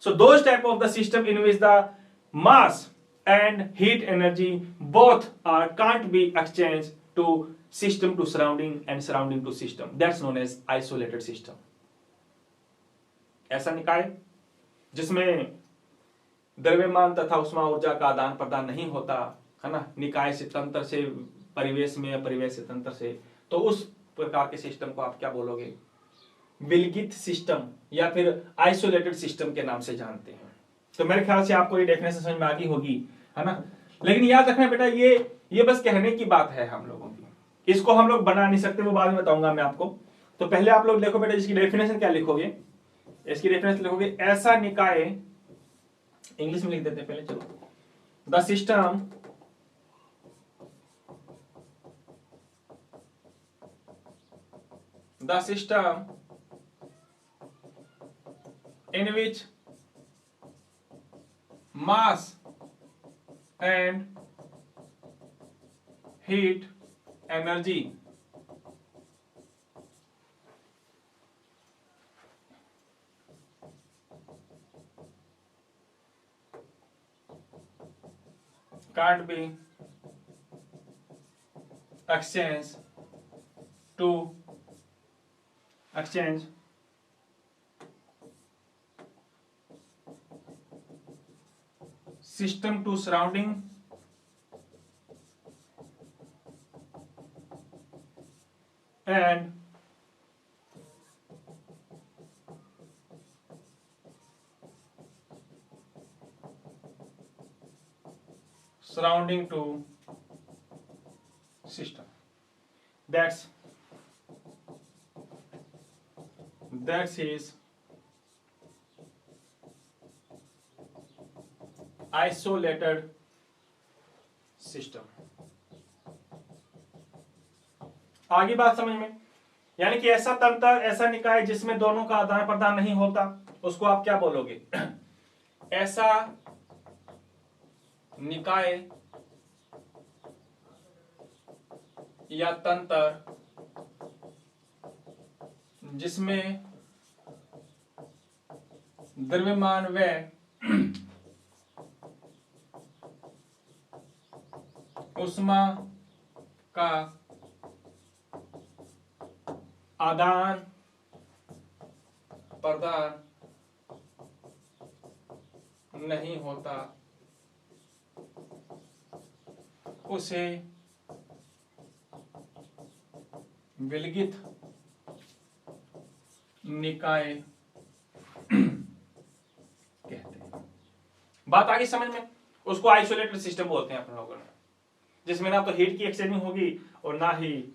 So those type of the system in which the mass and heat energy both are can't be exchanged to system to surrounding and surrounding to system, that's known as isolated system। ऐसा निकाय जिसमें द्रव्यमान तथा उष्मा ऊर्जा का आदान प्रदान नहीं होता है ना, निकाय से तंत्र से परिवेश में या परिवेश से तंत्र से, तो उस प्रकार के सिस्टम को आप क्या बोलोगे? विलगित सिस्टम या फिर आइसोलेटेड सिस्टम के नाम से जानते हैं। तो मेरे ख्याल से आपको ये डेफिनेशन समझ में आ गई होगी, है ना। लेकिन याद रखना बेटा, ये बस कहने की बात है हम लोगों की, इसको हम लोग बना नहीं सकते, वो बाद में बताऊंगा मैं आपको। तो पहले आप लोग देखो बेटा, इसकी डेफिनेशन क्या लिखोगे? इसकी डेफिनेशन लिखोगे ऐसा निकाय, इंग्लिश में लिख देते हैं पहले, चलो। The system in which mass and heat energy can't be exchanged to exchange system to surrounding and surrounding to system, that is isolated system. आगे बात समझ में? यानी कि ऐसा तंत्र, ऐसा निकाय जिसमें दोनों का आदान प्रदान नहीं होता, उसको आप क्या बोलोगे? ऐसा निकाय या तंत्र जिसमें द्रव्यमान व उष्मा का आदान प्रदान नहीं होता उसे विलगित निकाय कहते हैं। बात आगे समझ में? उसको आइसोलेटेड सिस्टम बोलते हैं अपने लोगों ने, जिसमें ना तो हीट की एक्सचेंजिंग होगी और ना ही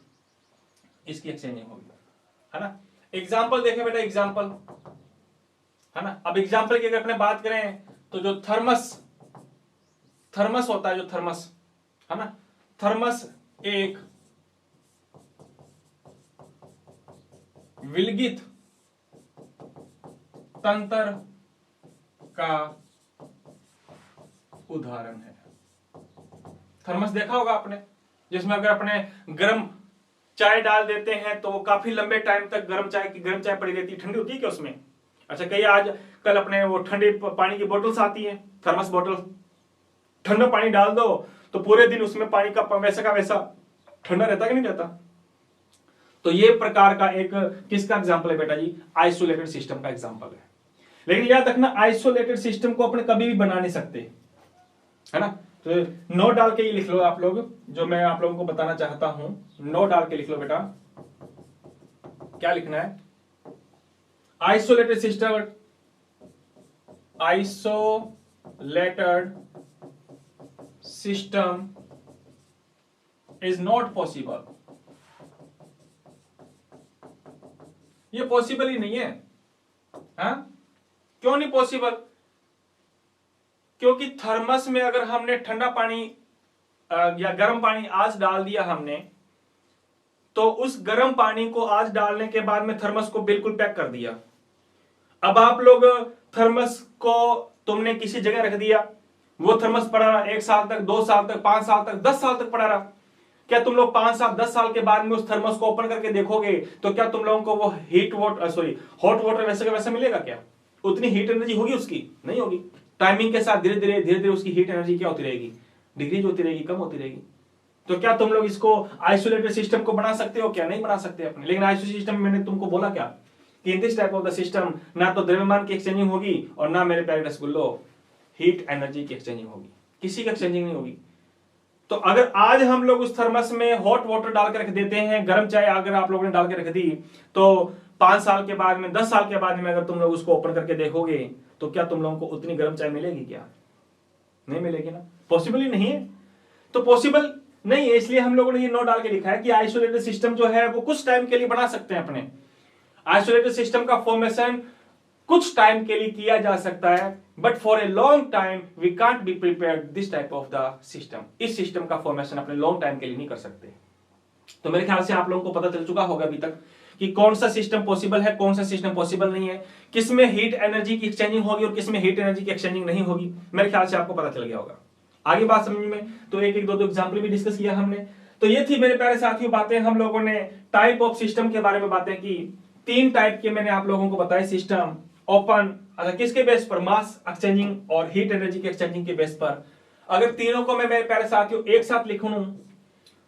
इसकी एक्सचेंजिंग होगी, है ना। एग्जाम्पल देखें बेटा, एग्जाम्पल, है ना। अब एग्जाम्पल की अगर अपने बात करें तो जो थर्मस होता है, जो थर्मस है ना, थर्मस एक विलगित तंत्र का उदाहरण है। थर्मस देखा होगा आपने, जिसमें अगर अपने गर्म चाय डाल देते हैं तो वो काफी लंबे टाइम तक गर्म चाय पड़ी रहती है। ठंडी होती है क्या उसमें? अच्छा, कई आज कल अपने वो ठंडे पानी की बोतल्स आती हैं, थर्मस बोतल, ठंडा पानी डाल दो तो पूरे दिन उसमें पानी का वैसा ठंडा रहता कि नहीं रहता। तो ये प्रकार का एक किसका एग्जांपल है बेटा जी? आइसोलेटेड सिस्टम का एग्जांपल है। लेकिन याद रखना, आइसोलेटेड सिस्टम को अपने कभी भी बना नहीं सकते, है ना। तो नोट डाल के ही लिख लो आप लोग, जो मैं आप लोगों को बताना चाहता हूं, नोट डाल के लिख लो बेटा। क्या लिखना है? Isolated system, isolated system is not possible. ये पॉसिबल ही नहीं है। हाँ, क्यों नहीं पॉसिबल? क्योंकि थर्मस में अगर हमने ठंडा पानी या गर्म पानी आज डाल दिया हमने, तो उस गर्म पानी को आज डालने के बाद में थर्मस को बिल्कुल पैक कर दिया। अब आप लोग थर्मस को तुमने किसी जगह रख दिया, वो थर्मस पड़ा रहा 1 साल तक, 2 साल तक, 5 साल तक, 10 साल तक पड़ा रहा। क्या तुम लोग 5 साल 10 साल के बाद में उस थर्मस को ओपन करके देखोगे तो क्या तुम लोगों को वो हॉट वाटर वैसे का वैसा मिलेगा? क्या उतनी हीट एनर्जी होगी उसकी? नहीं होगी। टाइमिंग के साथ धीरे धीरे उसकी हीट एनर्जी क्या होती रहेगी? डिक्रीज होती रहेगी, कम होती रहेगी। तो क्या तुम लोग इसको आइसोलेटेड सिस्टम को बना सकते हो? क्या नहीं बना सकते अपने। लेकिन आइसोलेटेड सिस्टम में मैंने तुमको बोला क्या कि इन this type of the system ना तो द्रव्यमान की एक्सचेंजिंग होगी और ना मेरे प्यारे रसगुल्लो हीट एनर्जी की एक्सचेंजिंग होगी, किसी की एक्सचेंजिंग नहीं होगी। तो अगर आज हम लोग उस थर्मस में हॉट वाटर डाल के रख देते हैं, गर्म चाय अगर आप लोगों ने डाल के रख दी, तो 5 साल के बाद में, 10 साल के बाद में अगर तुम लोग उसको ओपन करके देखोगे तो क्या तुम लोगों को उतनी गर्म चाय मिलेगी? क्या नहीं मिलेगी ना, पॉसिबल ही नहीं है। तो पॉसिबल नहीं है, इसलिए हम लोगों ने ये नोट डाल के लिखा है कि आइसोलेटेड सिस्टम जो है वो कुछ टाइम के लिए बना सकते हैं अपने। आइसोलेटेड सिस्टम का फॉर्मेशन कुछ टाइम के लिए किया जा सकता है, but for a long time we can't be prepared this type of the system. इस सिस्टम का फॉर्मेशन अपने लॉन्ग टाइम के लिए नहीं कर सकते। तो मेरे ख्याल से आप लोगों को पता चल चुका होगा अभी तक कि कौन सा सिस्टम पॉसिबल है, कौन सा सिस्टम पॉसिबल नहीं है, किसमें हीट एनर्जी की एक्सचेंजिंग होगी और किसमें हीट एनर्जी की एक्सचेंजिंग नहीं होगी। मेरे ख्याल से आपको पता चल गया होगा। आगे बात समझ में, तो एक दो एग्जाम्पल भी डिस्कस किया हमने। तो ये थी मेरे प्यारे साथियों बातें, हम लोगों ने टाइप ऑफ सिस्टम के बारे में बातें की। 3 टाइप के मैंने आप लोगों को बताए सिस्टम। ओपन, अच्छा किसके बेस पर? मास एक्सचेंजिंग और हीट एनर्जी के एक्सचेंजिंग के बेस पर। अगर तीनों को मैं मेरे प्यारे साथियों एक साथ लिखूं,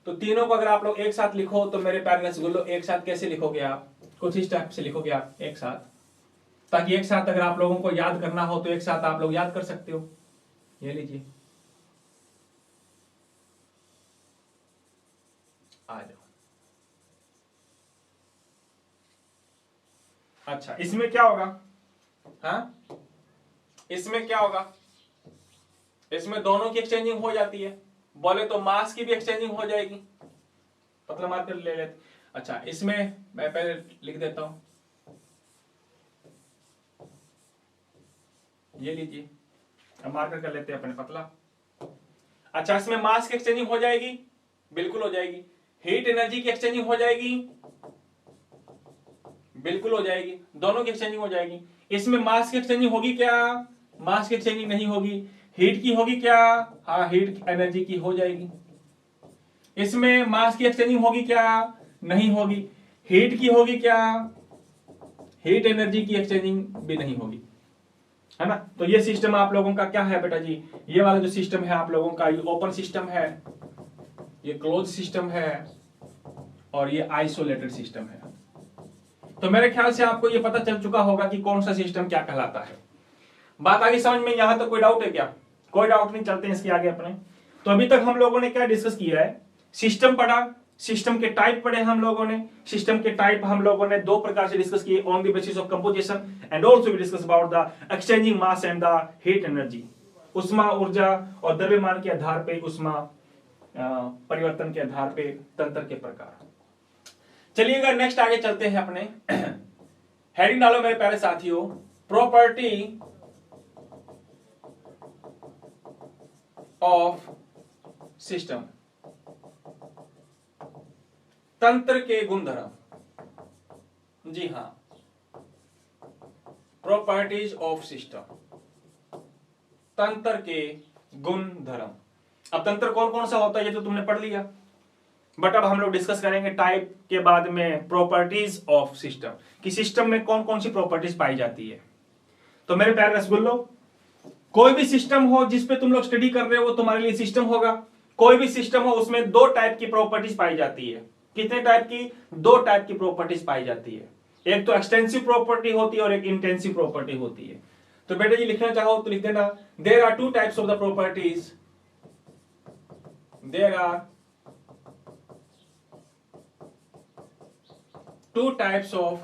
तो तीनों को अगर आप लोग एक साथ लिखो तो मेरे प्यारे रसगुल्लो एक साथ कैसे लिखोगे आप? कुछ इस टाइप से लिखोगे आप एक साथ, ताकि एक साथ अगर आप लोगों को याद करना हो तो एक साथ आप लोग याद कर सकते हो। ये लीजिए, आ जाओ। अच्छा, इसमें क्या होगा? हाँ, इसमें क्या होगा? इसमें दोनों की एक्सचेंजिंग हो जाती है। बोले तो मास की भी एक्सचेंजिंग हो जाएगी। पतला मार्कर ले लेते। अच्छा, इसमें मैं पहले लिख देता हूं, ये लीजिए, अब मार्कर कर लेते हैं अपने पतला। अच्छा, इसमें मास की एक्सचेंजिंग हो जाएगी, बिल्कुल हो जाएगी। हीट एनर्जी की एक्सचेंजिंग हो जाएगी, बिल्कुल हो जाएगी। दोनों की एक्सचेंजिंग हो जाएगी। इसमें मास की एक्सचेंजिंग होगी क्या? मास की एक्सचेंजिंग नहीं होगी। हीट की होगी क्या? हाँ, हीट एनर्जी की हो जाएगी। इसमें मास की एक्सचेंजिंग होगी क्या? नहीं होगी। हीट की होगी क्या? हीट एनर्जी की एक्सचेंजिंग भी नहीं होगी, है ना। तो ये सिस्टम आप लोगों का क्या है बेटा जी? ये वाला जो सिस्टम है आप लोगों का, ये ओपन सिस्टम है, ये क्लोज सिस्टम है और ये आइसोलेटेड सिस्टम है। तो मेरे ख्याल से आपको ये पता चल चुका होगा कि कौन सा सिस्टम क्या कहलाता है। बात आगे समझ में, यहां तक कोई डाउट है क्या? कोई डाउट नहीं, चलते हैं इसके आगे अपने। तो अभी तक हम लोगों ने क्या डिस्कस किया है? सिस्टम पढ़ा, सिस्टम के टाइप पढ़े हम लोगों ने। सिस्टम के टाइप हम लोगों ने दो प्रकार से डिस्कस किए, on the basis of composition and also we discuss about the exchanging mass and the heat energy. उष्मा ऊर्जा और द्रव्यमान के आधार पे उष्मा परिवर्तन के आधार पे तंत्र के प्रकार। चलिएगा नेक्स्ट आगे चलते हैं अपने। हेडिंग डालो मेरे प्यारे साथियों, प्रॉपर्टी ऑफ सिस्टम, तंत्र के गुणधर्म। जी हां, प्रॉपर्टीज ऑफ सिस्टम, तंत्र के गुणधर्म। अब तंत्र कौन कौन सा होता है ये तो तुमने पढ़ लिया, बट अब हम लोग डिस्कस करेंगे टाइप के बाद में प्रॉपर्टीज ऑफ सिस्टम, कि सिस्टम में कौन कौन सी प्रॉपर्टीज पाई जाती है। तो मेरे प्यारे रसगुल्लो, कोई भी सिस्टम हो जिस पे तुम लोग स्टडी कर रहे हो वो तुम्हारे लिए सिस्टम होगा। कोई भी सिस्टम हो उसमें दो टाइप की प्रॉपर्टीज पाई जाती है। कितने टाइप की? दो टाइप की प्रॉपर्टीज पाई जाती है। एक तो एक्सटेंसिव प्रॉपर्टी होती है और एक इंटेंसिव प्रॉपर्टी होती है। तो बेटे जी लिखना चाहो तो लिख देना, there are two types of the properties, there are two types of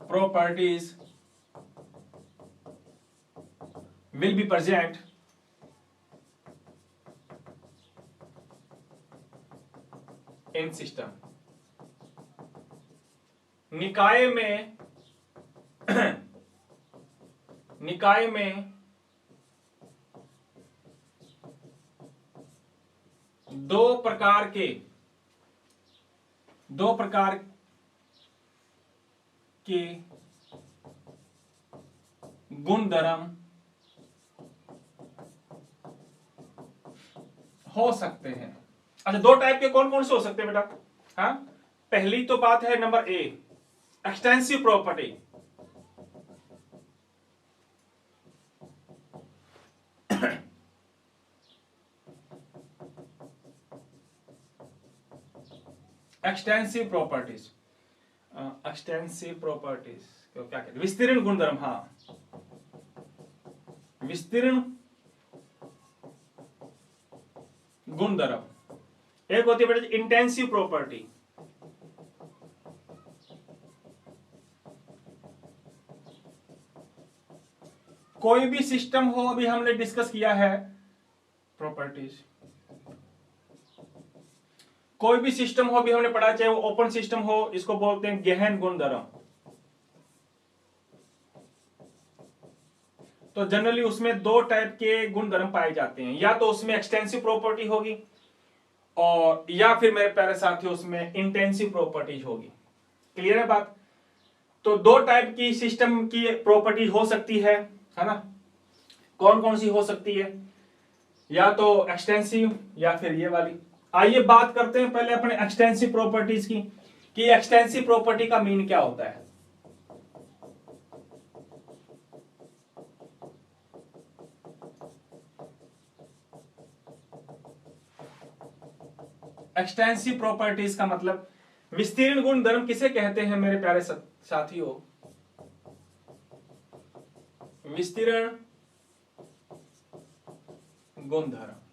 properties will be present in system। निकाय में दो प्रकार के गुणधर्म हो सकते हैं। अच्छा, दो टाइप के कौन कौन से हो सकते हैं बेटा? हाँ, पहली तो बात है number A, extensive property. Extensive properties, extensive properties क्या कहते हैं? विस्तीर्ण गुणधर्म। हाँ, विस्तीर्ण गुणधर्म। एक होती है बेटा इंटेंसिव प्रॉपर्टी। कोई भी सिस्टम हो, अभी हमने डिस्कस किया है प्रॉपर्टीज, कोई भी सिस्टम हो, अभी हमने पढ़ा, चाहे वो ओपन सिस्टम हो, इसको बोलते हैं गहन गुणधर्म। तो जनरली उसमें दो टाइप के गुणधर्म पाए जाते हैं, या तो उसमें एक्सटेंसिव प्रॉपर्टी होगी और या फिर मेरे प्यारे साथियों उसमें इंटेंसिव प्रॉपर्टीज होगी। क्लियर है बात? तो दो टाइप की सिस्टम की प्रॉपर्टी हो सकती है ना? कौन कौन सी हो सकती है? या तो एक्सटेंसिव या फिर ये वाली। आइए बात करते हैं पहले अपने एक्सटेंसिव प्रॉपर्टीज की, कि एक्सटेंसिव प्रॉपर्टी का मीन क्या होता है। एक्सटेंसिव प्रॉपर्टीज का मतलब, विस्तीर्ण गुणधर्म किसे कहते हैं मेरे प्यारे साथियों? विस्तीर्ण गुणधर्म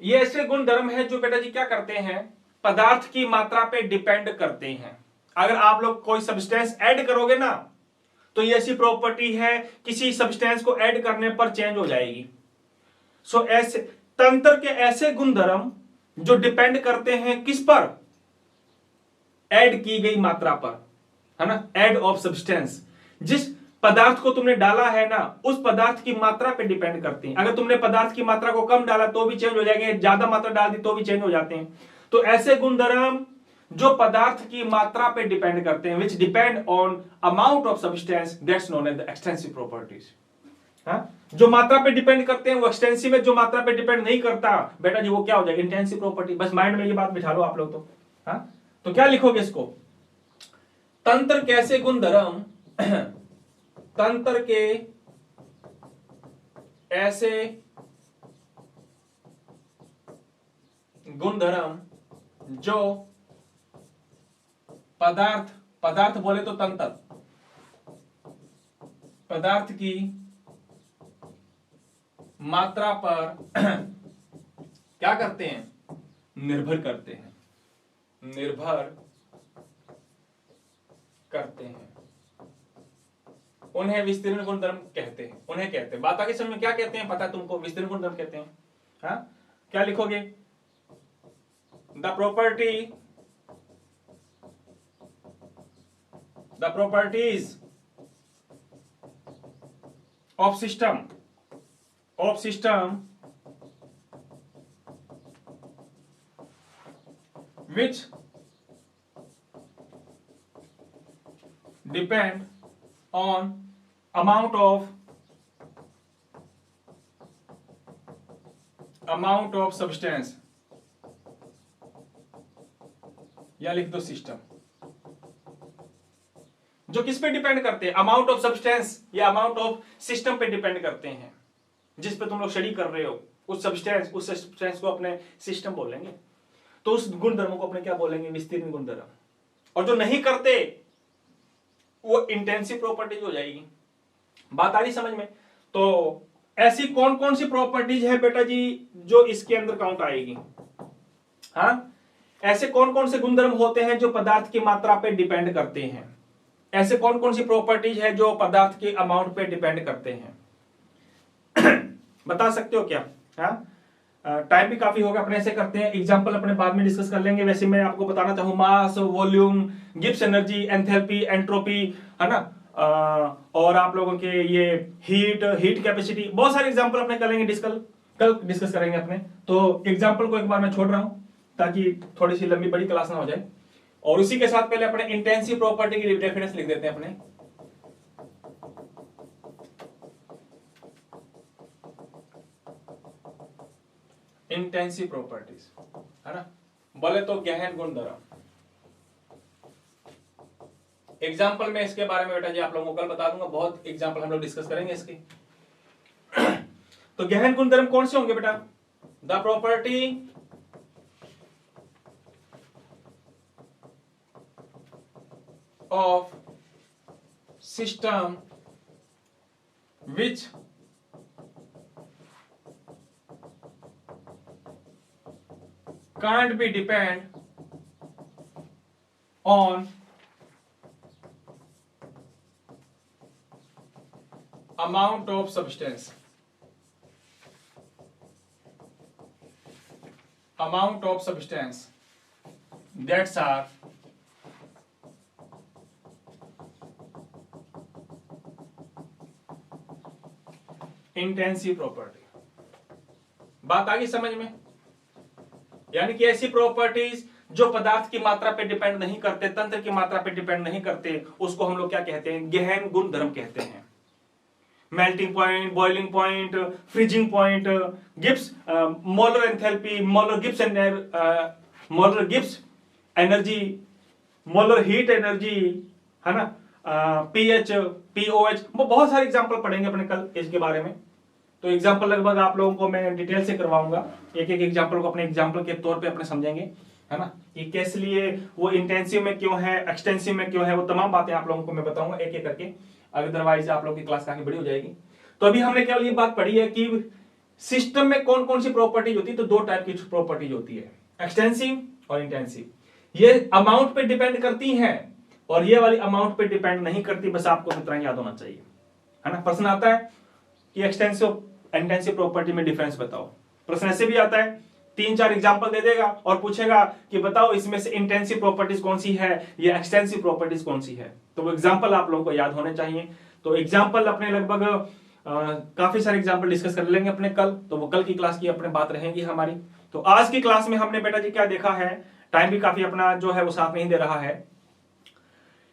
ये ऐसे गुणधर्म है जो बेटा जी क्या करते हैं, पदार्थ की मात्रा पे डिपेंड करते हैं। अगर आप लोग कोई सब्सटेंस ऐड करोगे ना, तो ये ऐसी प्रॉपर्टी है किसी सब्सटेंस को ऐड करने पर चेंज हो जाएगी। सो ऐसे तंत्र के ऐसे गुणधर्म जो डिपेंड करते हैं किस पर? ऐड की गई मात्रा पर, है ना? ऐड ऑफ सब्सटेंस, जिस पदार्थ को तुमने डाला है ना, उस पदार्थ की मात्रा पे डिपेंड करती हैं। अगर तुमने पदार्थ की मात्रा को कम डाला तो भी चेंज हो जाएंगे, ज्यादा मात्रा डाल दी तो भी चेंज हो जाते हैं। तो ऐसे गुणधर्म जो पदार्थ की मात्रा पे डिपेंड करते हैं, which depend on amount of substance, that's known as the extensive properties. जो मात्रा पे डिपेंड करते हैं वो एक्सटेंसिव है, जो मात्रा पे डिपेंड नहीं करता बेटा जी वो क्या हो जाएगा? Intensive property. बस माइंड में ये बात बिठा लो आप लोग। तो तो क्या लिखोगे इसको? तंत्र कैसे गुणधर्म, तंत्र के ऐसे गुणधर्म जो पदार्थ बोले तो तंत्र, पदार्थ की मात्रा पर क्या करते हैं, निर्भर करते हैं, उन्हें विस्तीर्ण गुणधर्म कहते हैं। उन्हें कहते हैं, बात आगे समझ में, क्या कहते हैं पता है तुमको, विस्तीर्ण गुणधर्म कहते हैं। हाँ, क्या लिखोगे, the properties of system which depend on amount of substance, या लिख दो सिस्टम, जो किस पे डिपेंड करते हैं, अमाउंट ऑफ सब्सटेंस या अमाउंट ऑफ सिस्टम पे डिपेंड करते हैं, जिस पे तुम लोग स्टडी कर रहे हो, उस सब्सटेंस को अपने सिस्टम बोलेंगे, तो उस गुणधर्मों को अपने क्या बोलेंगे, विस्तीर्ण गुणधर्म। और जो नहीं करते वो इंटेंसिव प्रॉपर्टीज हो जाएगी। बात आ रही समझ में? तो ऐसी कौन कौन सी प्रॉपर्टीज है बेटा जी जो इसके अंदर काउंट आएगी? हाँ, ऐसे कौन कौन से गुणधर्म होते हैं जो पदार्थ की मात्रा पे डिपेंड करते हैं? ऐसे कौन कौन सी प्रॉपर्टीज है जो पदार्थ के अमाउंट पे डिपेंड करते हैं? बता सकते हो क्या? हाँ, टाइम भी काफी होगा, अपने ऐसे करते हैं, एग्जांपल अपने बाद में डिस्कस कर लेंगे। वैसे मैं आपको बताना चाहूँ, mass, volume, Gibbs energy, enthalpy, entropy, है ना, और आप लोगों के ये हीट कैपेसिटी, बहुत सारे एग्जांपल अपने करेंगे, कल डिस्कस करेंगे अपने। तो एग्जांपल को एक बार मैं छोड़ रहा हूं ताकि थोड़ी सी लंबी बड़ी क्लास ना हो जाए। और उसी के साथ पहले अपने इंटेंसिव प्रॉपर्टी की डेफिनेशन लिख देते हैं अपने। इंटेंसिव प्रॉपर्टीज, है ना, बोले तो गहन गुणधर्म। एग्जाम्पल में इसके बारे में बेटा जी आप लोगों को कल बता दूंगा, बहुत एग्जाम्पल हम लोग डिस्कस करेंगे इसके। तो गहन गुणधर्म कौन से होंगे बेटा? The property of system which can't be depend on amount of substance, that's are intensive property. बात आ गई समझ में? यानी कि ऐसी प्रॉपर्टीज जो पदार्थ की मात्रा पे डिपेंड नहीं करते, तंत्र की मात्रा पे डिपेंड नहीं करते, उसको हम लोग क्या कहते हैं? गहन गुणधर्म कहते हैं। Melting point, boiling point, freezing point, Gibbs, molar enthalpy, molar Gibbs energy, molar heat energy, है ना, पीएच, पीओएच, वो बहुत सारे एग्जांपल पढ़ेंगे अपने कल इसके बारे में। तो एग्जांपल लगभग आप लोगों को मैं डिटेल से करवाऊंगा, एक एक एग्जांपल को अपने एग्जांपल के तौर पे अपने समझेंगे, है ना, कि किस लिए वो इंटेंसिव में क्यों है, एक्सटेंसिव में क्यों है, वो तमाम बातें आप लोगों को मैं बताऊंगा एक एक करके, अदरवाइज आप लोगों की क्लास काफी बड़ी हो जाएगी। तो अभी हमने केवल ये बात पढ़ी है कि सिस्टम में कौन कौन सी प्रॉपर्टीज होती है। तो दो टाइप की प्रॉपर्टीज होती है, एक्सटेंसिव और इंटेंसिव। ये अमाउंट पे डिपेंड करती हैं और ये वाली अमाउंट पे डिपेंड नहीं करती, बस आपको इतना याद होना चाहिए, है ना। प्रश्न आता है कि एक्सटेंसिव इंटेंसिव प्रॉपर्टी में डिफरेंस बताओ, प्रश्न ऐसे भी आता है, 3-4 एग्जांपल दे देगा और पूछेगा कि बताओ इसमें से इंटेंसिव प्रॉपर्टीज कौन सी है या एक्सटेंसिव प्रॉपर्टीज कौन सी है। तो वो एग्जांपल आप लोगों को याद होने चाहिए। तो एग्जांपल अपने लगभग काफी सारे एग्जांपल डिस्कस कर लेंगे अपने कल, तो वो कल की क्लास की अपने बात रहेगी हमारी। तो आज की क्लास में हमने बेटा जी क्या देखा है, टाइम भी काफी अपना जो है वो साथ नहीं दे रहा है।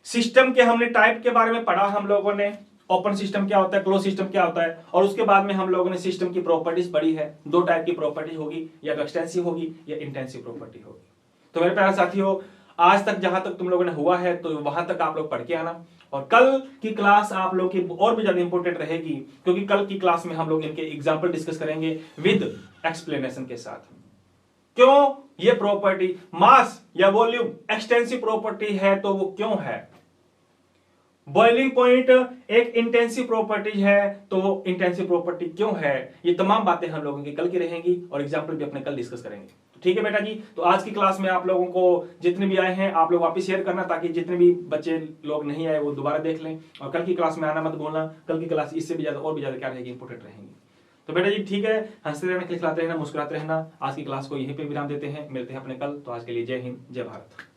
सिस्टम के हमने टाइप के बारे में पढ़ा हम लोगों ने, ओपन सिस्टम क्या होता है, क्लोज सिस्टम क्या होता है, और उसके बाद में हम लोगों ने सिस्टम की प्रॉपर्टीज पढ़ी है। दो टाइप की प्रॉपर्टी होगी, या तो एक्सटेंसिव होगी या इंटेंसिव प्रॉपर्टी होगी। तो मेरे प्यारे साथियों, आज तक जहां तक तुम लोगों ने हुआ है तो वहां तक आप लोग पढ़ के आना, और कल की क्लास आप लोग की और भी ज्यादा इंपॉर्टेंट रहेगी, क्योंकि कल की क्लास में हम लोग इनके एग्जाम्पल डिस्कस करेंगे विद एक्सप्लेनेशन के साथ। क्यों ये प्रॉपर्टी मास या वॉल्यूम एक्सटेंसिव प्रॉपर्टी है तो वो क्यों है? बॉइलिंग पॉइंट एक इंटेंसिव प्रॉपर्टी है तो वो इंटेंसिव प्रॉपर्टी क्यों है? ये तमाम बातें हम लोगों की कल की रहेंगी और एग्जाम्पल भी अपने कल डिस्कस करेंगे। तो ठीक है बेटा जी, तो आज की क्लास में आप लोगों को जितने भी आए हैं आप लोग वापस शेयर करना, ताकि जितने भी बच्चे लोग नहीं आए वो दोबारा देख लें, और कल की क्लास में आना मत भूलना। कल की क्लास इससे भी ज्यादा और भी ज्यादा क्या रहेगी, इंपोर्टेंट रहेंगी। तो बेटा जी ठीक है, हंसते रहना, खिलखिलाते रहना, मुस्कुराते रहना। आज की क्लास को यहीं पे विराम देते हैं, मिलते हैं अपने कल। तो आज के लिए जय हिंद, जय भारत।